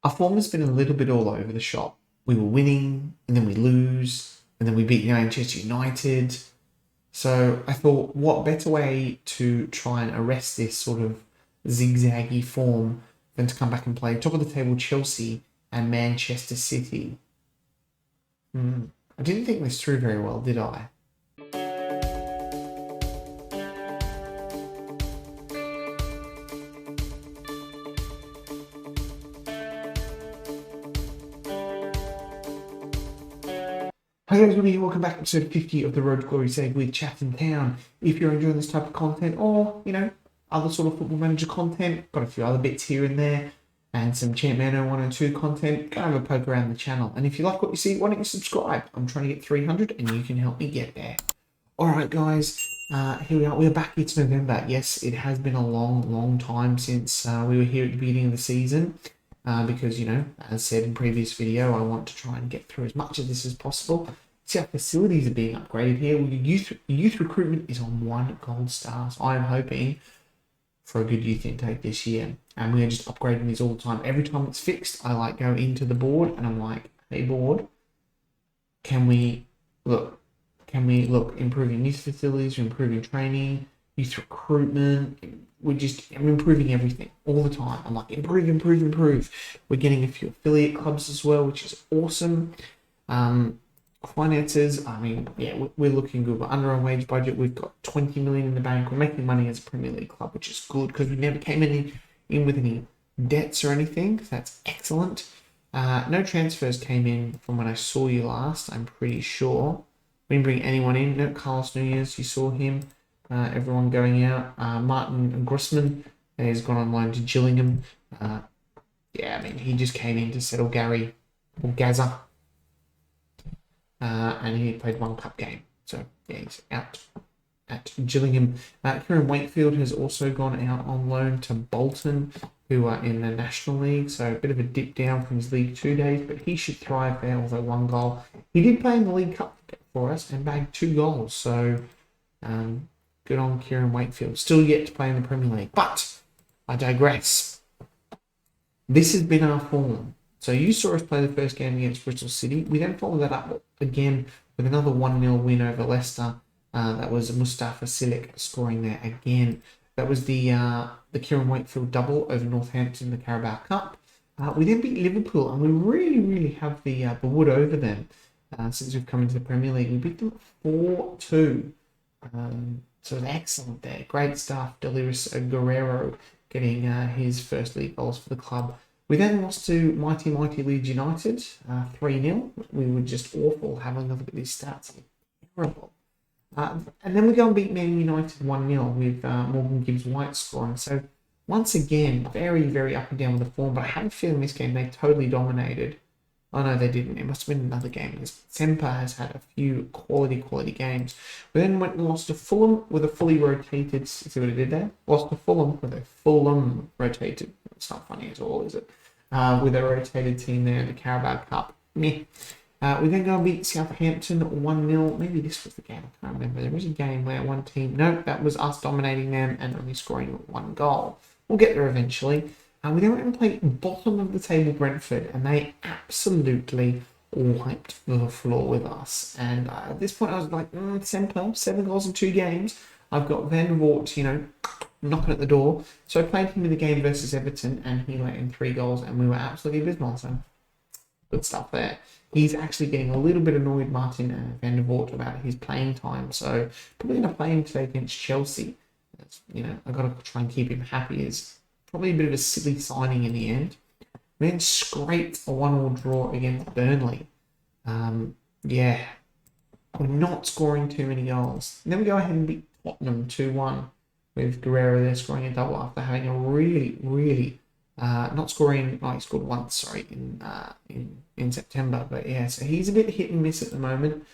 Our form has been a little bit all over the shop. We were winning, and then we lose, and then we beat Manchester United. So I thought, what better way to try and arrest this sort of zigzaggy form than to come back and play top of the table Chelsea and Manchester City? I didn't think this through very well, did I? Hi guys, everybody, welcome back to episode 50 of the Road to Glory Save with Chatham Town. If you're enjoying this type of content or, other sort of Football Manager content, got a few other bits here and there, and some Manager2022 content, go have a poke around the channel. And if you like what you see, why don't you subscribe? I'm trying to get 300 and you can help me get there. Alright guys, here we are. We're back. It's November. Yes, it has been a long time since we were here at the beginning of the season. Because, as said in previous video, I want to try and get through as much of this as possible. See, our facilities are being upgraded here. Youth recruitment is on 1 gold star. So I am hoping for a good youth intake this year. And we are just upgrading these all the time. Every time it's fixed, I go into the board and I'm like, hey board, can we look improving youth facilities, improving training, youth recruitment. I'm improving everything all the time. I'm like, improve. We're getting a few affiliate clubs as well, which is awesome. Finances, we're looking good. We're under our wage budget. We've got 20 million in the bank. We're making money as a Premier League club, which is good because we never came in with any debts or anything. So that's excellent. No transfers came in from when I saw you last, I'm pretty sure. We didn't bring anyone in. No, Carlos Nunez, you saw him. Everyone going out. Martin Grossman has gone on loan to Gillingham. He just came in to settle Gary or Gaza. And he played 1 cup game. So, he's out at Gillingham. Kieran Wakefield has also gone out on loan to Bolton, who are in the National League. So, a bit of a dip down from his League 2 days, but he should thrive there, although 1 goal. He did play in the League Cup for us and bagged 2 goals. So, good on Kieran Wakefield. Still yet to play in the Premier League. But I digress. This has been our form. So you saw us play the first game against Bristol City. We then followed that up again with another 1-0 win over Leicester. That was Mustafa Silic scoring there again. That was the Kieran Wakefield double over Northampton in the Carabao Cup. We then beat Liverpool, and we really have the wood over them since we've come into the Premier League. We beat them 4-2. So excellent there. Great stuff. Delirious Guerrero getting his first league goals for the club. We then lost to mighty Leeds United, 3-0. We were just awful. Having a look at these stats. Terrible. And then we go and beat Man United 1-0 with Morgan Gibbs-White scoring. So once again, very up and down with the form. But I have a feeling this game they totally dominated. Oh no, they didn't. It must have been another game. Semper has had a few quality games. We then went and lost to Fulham with a fully rotated. See what I did there? Lost to Fulham with a Fulham rotated. It's not funny at all, is it? With a rotated team there in the Carabao Cup. Meh. We then go and beat Southampton 1-0. Maybe this was the game. I can't remember. There was a game where one team. No, that was us dominating them and only scoring 1 goal. We'll get there eventually. We then went and played bottom of the table Brentford, and they absolutely wiped the floor with us. And at this point, I was like, Semper, 7 goals in 2 games. I've got Van der Voort, knocking at the door. So I played him in the game versus Everton, and he let in 3 goals, and we were absolutely abysmal. So good stuff there. He's actually getting a little bit annoyed, Martin Van der Voort, about his playing time. So probably going to play him today against Chelsea. I've got to try and keep him happy. Is probably a bit of a silly signing in the end. We then scraped a 1-1 draw against Burnley. We're not scoring too many goals. And then we go ahead and beat Tottenham 2-1 with Guerrero there scoring a double after having a really not scoring. He scored once, in September. But yeah, so he's a bit hit and miss at the moment.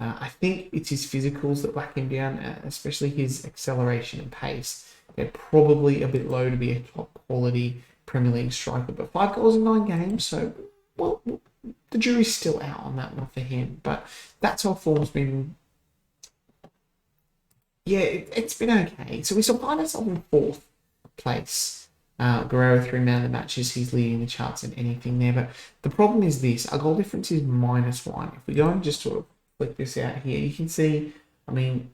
I think it's his physicals that whack him down, especially his acceleration and pace. They're probably a bit low to be a top quality Premier League striker, but 5 goals in 9 games, so the jury's still out on that one for him. But that's how form's been. Yeah, it's been okay. So we still find ourselves in 4th place. Guerrero 3-man of the matches, he's leading the charts in anything there. But the problem is this, our goal difference is -1. If we go and just sort of flick this out here, you can see, I mean,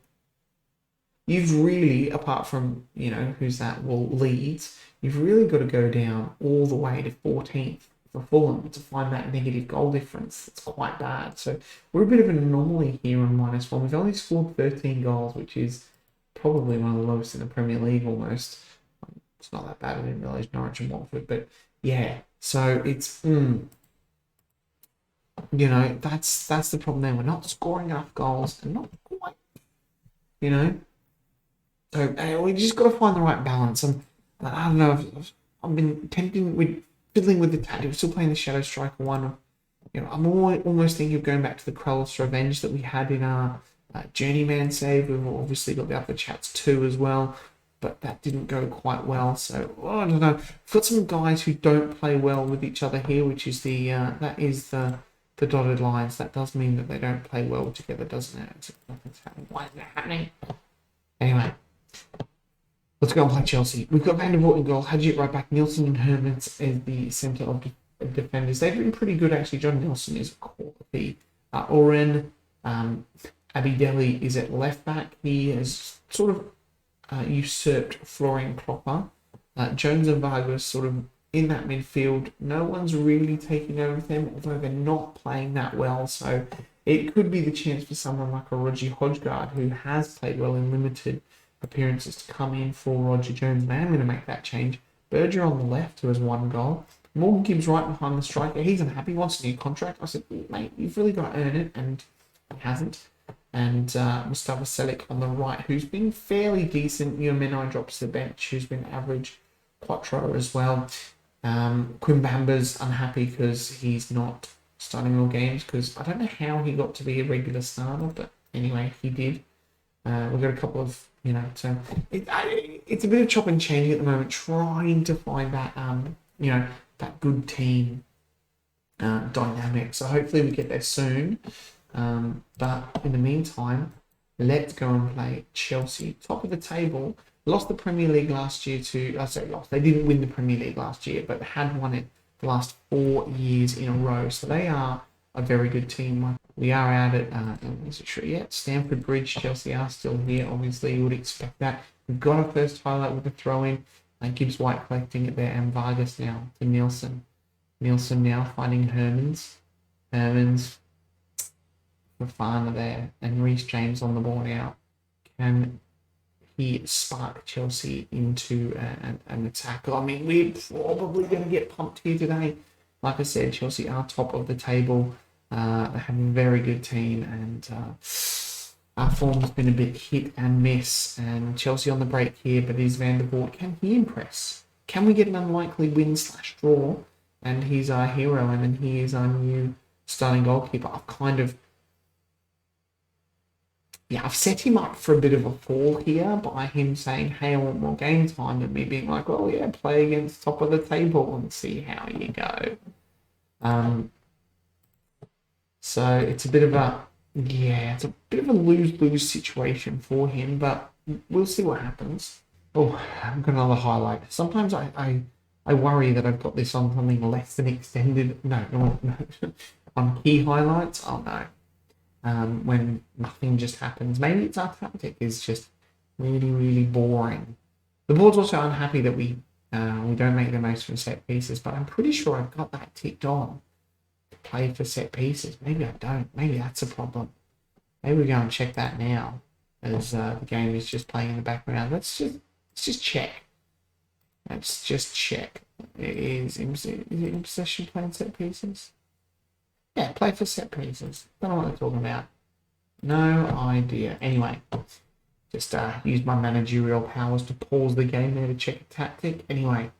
you've really, apart from, you know, who's that, well, Leeds, you've really got to go down all the way to 14th for Fulham to find that negative goal difference. It's quite bad. So we're a bit of an anomaly here on -1. We've only scored 13 goals, which is probably one of the lowest in the Premier League almost. It's not that bad. I didn't realise Norwich and Watford, but yeah. So it's, you know, that's the problem there. We're not scoring enough goals and not quite, you know. So we just got to find the right balance. And I don't know. I've been fiddling with the tactic. We're still playing the Shadow Striker one. You know, I'm almost thinking of going back to the Krellis Revenge that we had in our Journeyman save. We've obviously got the Upper Chats 2 as well, but that didn't go quite well. So I don't know. We've got some guys who don't play well with each other here, which is the dotted lines. That does mean that they don't play well together, doesn't it? Nothing's happening. Why is that happening? Anyway. Let's go and play Chelsea. We've got Van der Voort in goal, Hadji right back, Nielsen and Hermans as the centre of defenders. They've been pretty good, actually. John Nielsen is quality. Oren Abideli is at left back. He has sort of usurped Florian Klopper. Jones and Vargas sort of in that midfield. No one's really taking over them, although they're not playing that well. So it could be the chance for someone like a Roger Hodggaard, who has played well in limited appearances, to come in for Roger Jones. Now I'm going to make that change. Berger on the left, who has 1 goal. Morgan Gibbs right behind the striker. He's unhappy, wants a new contract. I said, mate, you've really got to earn it, and he hasn't. And Mustafa Selic on the right, who's been fairly decent. Meno drops to the bench, who's been average. Quattro as well. Quimbamba's unhappy because he's not starting all games, because I don't know how he got to be a regular starter, but anyway, he did. We've got a couple of, you know, so it's a bit of chop and changing at the moment, trying to find that, you know, that good team dynamic. So hopefully we get there soon. But in the meantime, let's go and play Chelsea. Top of the table, lost the Premier League last year lost. They didn't win the Premier League last year, but had won it the last 4 years in a row. So they are a very good team. We are out at, is it sure? Yeah, Stamford Bridge. Chelsea are still here. Obviously, you would expect that. We've got our first highlight with a throw-in. Gibbs White collecting it there, and Vargas now to Nielsen. Nielsen now finding Hermans. Hermans, Fafana there, and Reece James on the ball now. Can he spark Chelsea into an attack? I mean, we're probably going to get pumped here today. Like I said, Chelsea are top of the table. They have a very good team, and our form has been a bit hit and miss. And Chelsea on the break here, but is Van der Voort, can he impress? Can we get an unlikely win/draw? And he's our hero, and then he is our new starting goalkeeper. I've set him up for a bit of a fall here by him saying, hey, I want more game time, and me being like, well, yeah, play against top of the table and see how you go. So it's a bit of a lose-lose situation for him, but we'll see what happens. Oh, I've got another highlight. Sometimes I worry that I've got this on something less than extended. No. On key highlights. Oh no. When nothing just happens. Maybe it's our tactic is just really, really boring. The board's also unhappy that we don't make the most from set pieces, but I'm pretty sure I've got that ticked on. Play for set pieces. Maybe I don't. Maybe that's a problem. Maybe we go and check that now, as the game is just playing in the background. Let's just check. Let's just check. Is it in possession playing set pieces? Yeah, play for set pieces. Don't know what they're talking about. No idea. Anyway, just use my managerial powers to pause the game there to check a tactic. Anyway,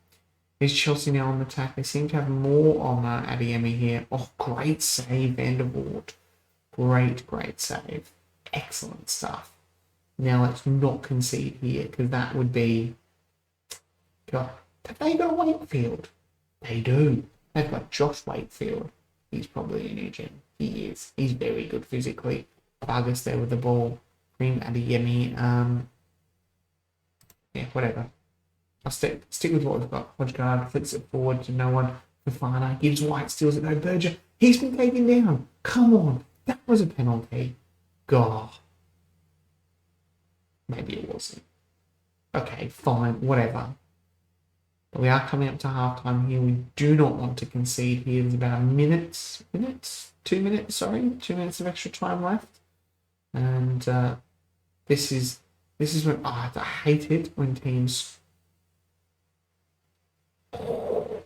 is Chelsea now on the attack? They seem to have more on Adeyemi here. Oh, great save, Van der Voort. Great save. Excellent stuff. Now let's not concede here, because that would be... God, have they got Wakefield? They do. They've got Josh Wakefield. He's probably a new gen. He is. He's very good physically. Vargas there with the ball. Cream Adeyemi. Yeah, whatever. I'll stick with what we've got. Hodgegard flicks it forward to no one. Fafana gives White, steals it. No, Berger. He's been taken down. Come on. That was a penalty. God. Maybe it wasn't. Okay, fine. Whatever. But we are coming up to halftime here. We do not want to concede here. There's about 2 minutes of extra time left. And this is when I hate it when teams thought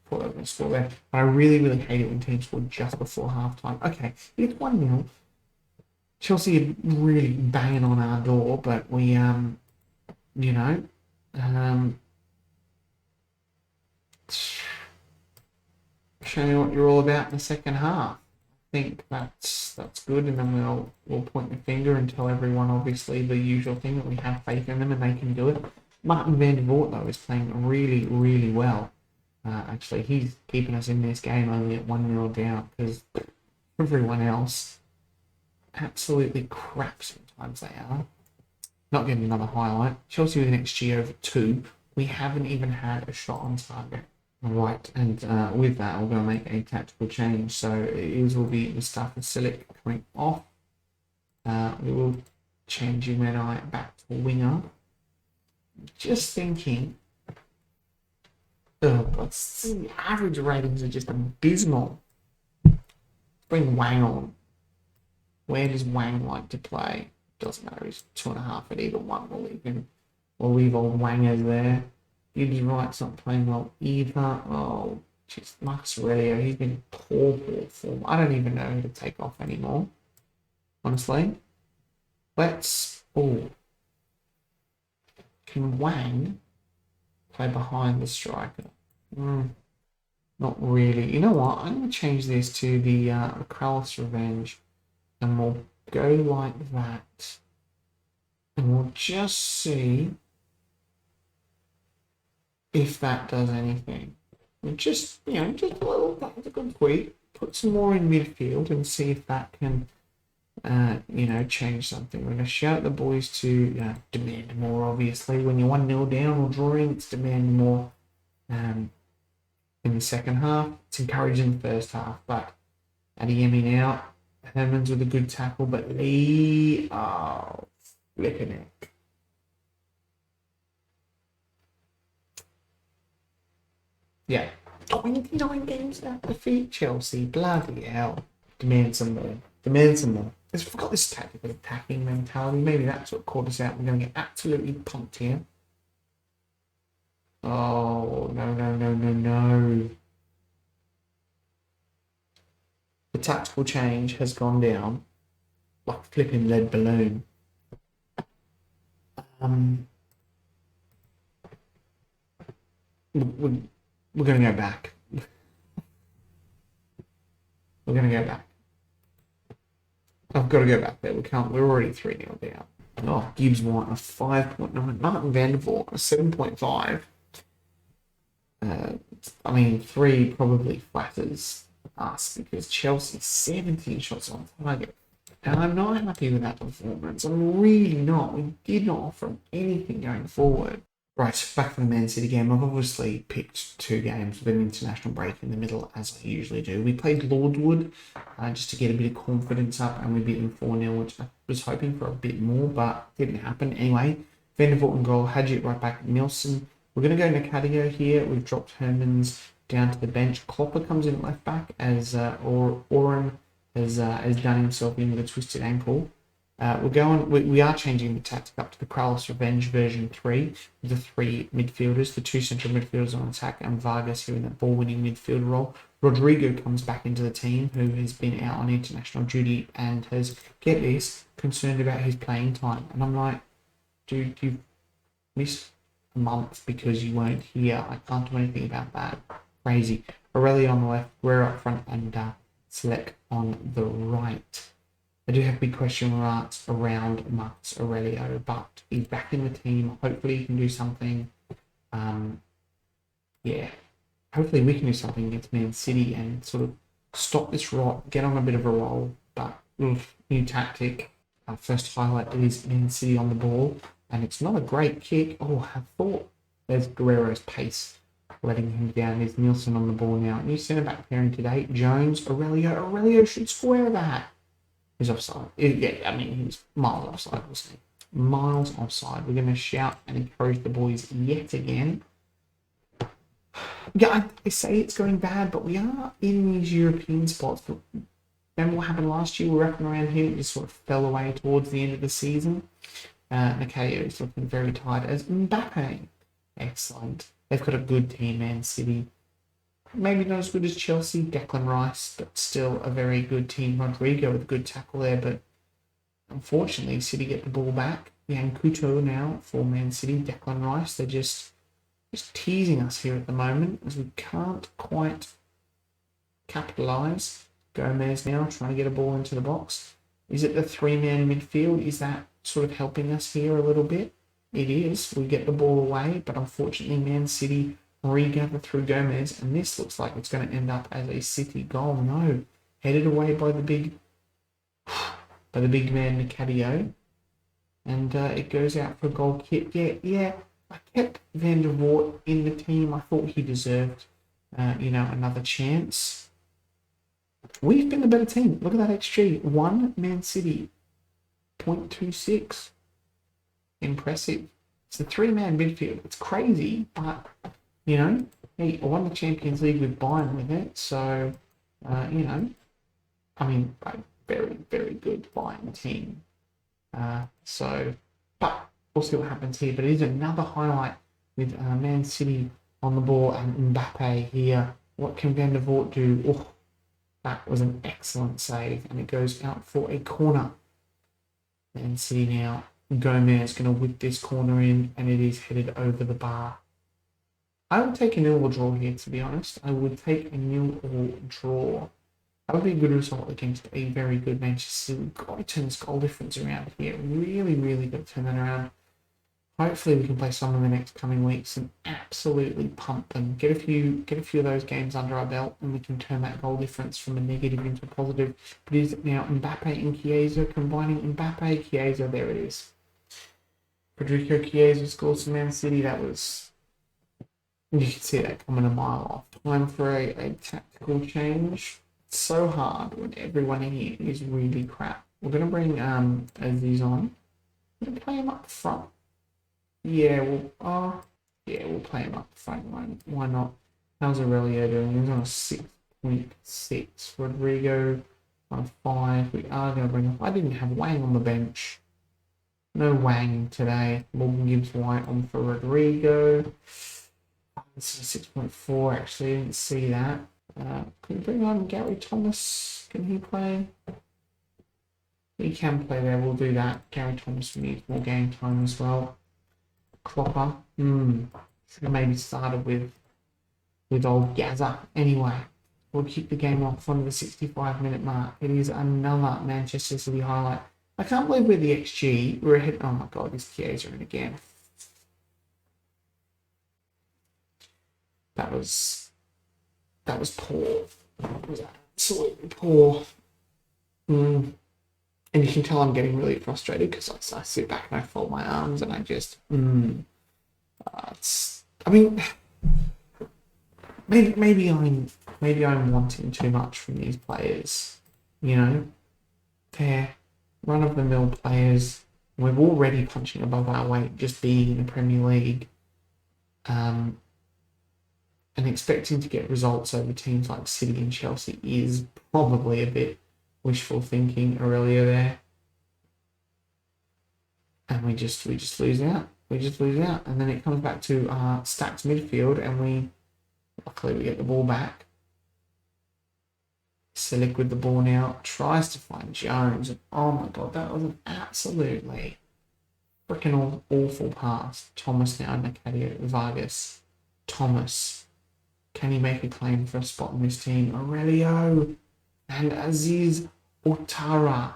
they were going to score there. But I really, really hate it when teams score just before halftime. Okay, it's 1-0. Chelsea are really banging on our door, but we show me what you're all about in the second half. I think that's good, and then we'll point the finger and tell everyone, obviously, the usual thing, that we have faith in them and they can do it. Martin van der Voort, though, is playing really, really well. Actually, he's keeping us in this game only at 1-0 down, because everyone else absolutely crap sometimes they are. Not getting another highlight. Chelsea with an XG over 2. We haven't even had a shot on target. Right, and with that, we're going to make a tactical change. So it will be Mustafa Silic coming off. We will change Juggernauts back to winger. Just thinking, but the average ratings are just abysmal. Bring Wang on. Where does Wang like to play? Doesn't matter. He's 2.5 at either one. We'll leave old Wangers there. Gibbs Wright's not playing well either. Oh, jeez, Marcus Aurelio, he's been poor form. I don't even know who to take off anymore, honestly. Can Wang play behind the striker? Not really. You know what? I'm going to change this to the Krallis Revenge, and we'll go like that, and we'll just see if that does anything. Just a little tactical tweak. Put some more in midfield and see if that can, change something. We're going to shout at the boys to demand more. Obviously, when you're 1-0 down or drawing, it's demanding more. In the second half, it's encouraging the first half. But Adeyemi now, Herman's with a good tackle, but Lee, flipping it. Yeah, 29 games at defeat Chelsea. Bloody hell. Demand some more. We've got this tactical attacking mentality. Maybe that's what caught us out. We're going to get absolutely pumped here. Oh, no. The tactical change has gone down like a flipping lead balloon. We're going to go back. I've got to go back there. We're already 3-0 down. Oh, Gibbs White a 5.9. Martin van der Voort a 7.5. 3 probably flatters us because Chelsea 17 shots on target. And I'm not happy with that performance. I'm really not. We did not offer anything going forward. Right, back to the Man City game. I've obviously picked 2 games with an international break in the middle, as I usually do. We played Lordwood just to get a bit of confidence up, and we beat them 4-0, which I was hoping for a bit more, but didn't happen. Anyway, Van der Voort and goal, Hadji right back, Nielsen. We're going to go Nakadio here. We've dropped Hermans down to the bench. Klopper comes in at left back as Oren has done himself in with a twisted ankle. We are changing the tactic up to the Krallis Revenge version 3 with the 3 midfielders, the 2 central midfielders on attack, and Vargas here in that ball-winning midfield role. Rodrigo comes back into the team, who has been out on international duty and has, get this, concerned about his playing time. And I'm like, dude, you've missed a month because you weren't here. I can't do anything about that. Crazy. Aurelio on the left, Guerrero up front, and Select on the right. I do have big question marks around Marcus Aurelio, but he's back in the team. Hopefully he can do something. Hopefully we can do something against Man City and sort of stop this rot, get on a bit of a roll. But new tactic. Our first highlight is Man City on the ball. and it's not a great kick. Oh, I thought there's Guerrero's pace letting him down. There's Nielsen on the ball now. New centre back pairing today, Jones, Aurelio. Aurelio should square that. He's offside. Yeah, I mean, he's miles offside, wasn't he? Miles offside. We're going to shout and encourage the boys yet again. Yeah, I say it's going bad, but we are in these European spots. But remember what happened last year? We were up and around here. It just sort of fell away towards the end of the season. Nakayo is looking very tired as Mbappe. Excellent. They've got a good team, Man City. Maybe not as good as Chelsea, Declan Rice, but still a very good team. Rodrigo with a good tackle there, but unfortunately, City get the ball back. Yankuto now for Man City, Declan Rice. They're just teasing us here at the moment as we can't quite capitalise. Gomez now trying to get a ball into the box. Is it the three-man midfield? Is that sort of helping us here a little bit? It is. We get the ball away, but unfortunately Man City regather through Gomez, and this looks like it's going to end up as a City goal. No. Headed away by the big man Nicadio. And it goes out for a goal kick. Yeah. I kept Van der Voort in the team. I thought he deserved, another chance. We've been the better team. Look at that XG. 1 Man City. 0.26. Impressive. It's a three-man midfield. It's crazy, but, hey, I won the Champions League with Bayern with it. So, a very, very good Bayern team. But we'll see what happens here. But it is another highlight with Man City on the ball and Mbappe here. What can Van der Voort do? Oh, that was an excellent save, and it goes out for a corner. Man City now. Gomez going to whip this corner in, and it is headed over the bar. I would take a 0 draw here, to be honest. I would take a 0 draw. That would be a good result against a very good Manchester City. We've got to turn this goal difference around here. Really, really got to turn that around. Hopefully we can play some in the next coming weeks and absolutely pump them. Get a few of those games under our belt, and we can turn that goal difference from a negative into a positive. But is it now Mbappe and Chiesa combining? Mbappe, Chiesa, there it is. Federico Chiesa scores for Man City. That was... You can see that coming a mile off. Time for a tactical change. It's so hard when everyone in here is really crap. We're going to bring Aziz on. We're going to play him up front. Yeah, we'll play him up front. Why not? How's Aurelio doing? He's on a 6.6. Rodrigo on a 5. We are going to bring up... I didn't have Wang on the bench. No Wang today. Morgan Gibbs White on for Rodrigo. This is 6.4, actually. I didn't see that. Can we bring on Gary Thomas? Can he play? He can play there. We'll do that. Gary Thomas needs more game time as well. Klopper. Should have maybe started with old Gaza. Anyway, we'll keep the game off on the 65-minute mark. It is another Manchester City highlight. I can't believe we're the XG. We're ahead. Oh my god, this Chiesa in again. That was poor. That was absolutely poor. And you can tell I'm getting really frustrated because I sit back and I fold my arms and I just... maybe I'm wanting too much from these players. They're run-of-the-mill players. We're already punching above our weight just being in the Premier League. And expecting to get results over teams like City and Chelsea is probably a bit wishful thinking earlier there. And we just lose out. And then it comes back to our stacked midfield, and luckily we get the ball back. Silic with the ball now, tries to find Jones, and oh my god, that was an absolutely freaking awful pass. Thomas now, Nicadio, Vargas, Thomas. Can he make a claim for a spot in this team? Aurelio and Aziz Ouattara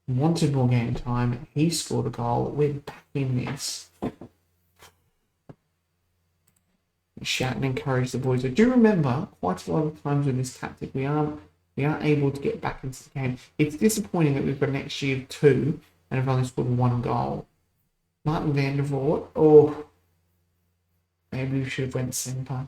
wanted more game time. He scored a goal. We're back in this. Shout and encourage the boys. I do remember quite a lot of times with this tactic we aren't able to get back into the game. It's disappointing that we've got an XG of 2 and have only scored 1 goal. Martin van der Voort. Oh, maybe we should have went Semper.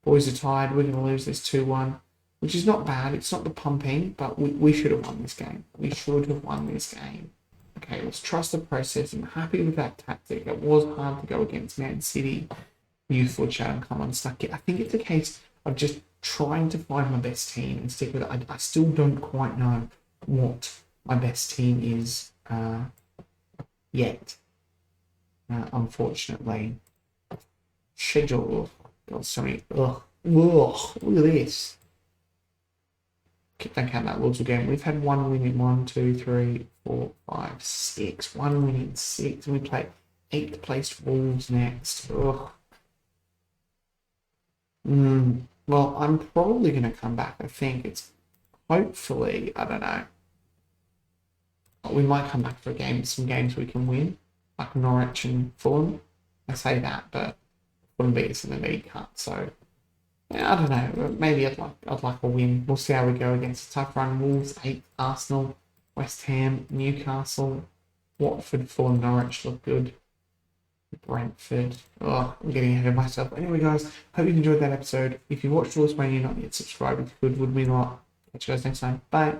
Boys are tired. We're going to lose this 2-1, which is not bad. It's not the pumping, but we should have won this game. We should have won this game. Okay, let's trust the process. I'm happy with that tactic. It was hard to go against Man City. Youthful Chatham come unstuck it. I think it's a case of just trying to find my best team and stick with it. I still don't quite know what my best team is yet. Unfortunately. Schedule. Got so many. Ugh. Look at this. Don't count that Lords game. We've had 1 win in 1, 2, 3, 4, 5, 6. 1 win in 6. And we play 8th placed Wolves next. Ugh. Well, I'm probably going to come back. I think it's hopefully, I don't know. We might come back for some games we can win, like Norwich and Fulham. I say that, but Fulham beat us in the league cut. So yeah, I don't know. Maybe I'd like a win. We'll see how we go against a tough run. Wolves, 8, Arsenal, West Ham, Newcastle, Watford, Fulham, Norwich look good. Brentford. Oh, I'm getting ahead of myself. Anyway, guys, hope you enjoyed that episode. If you watched all this way and you're not yet subscribed, it's good. Would mean a lot. Catch you guys next time. Bye.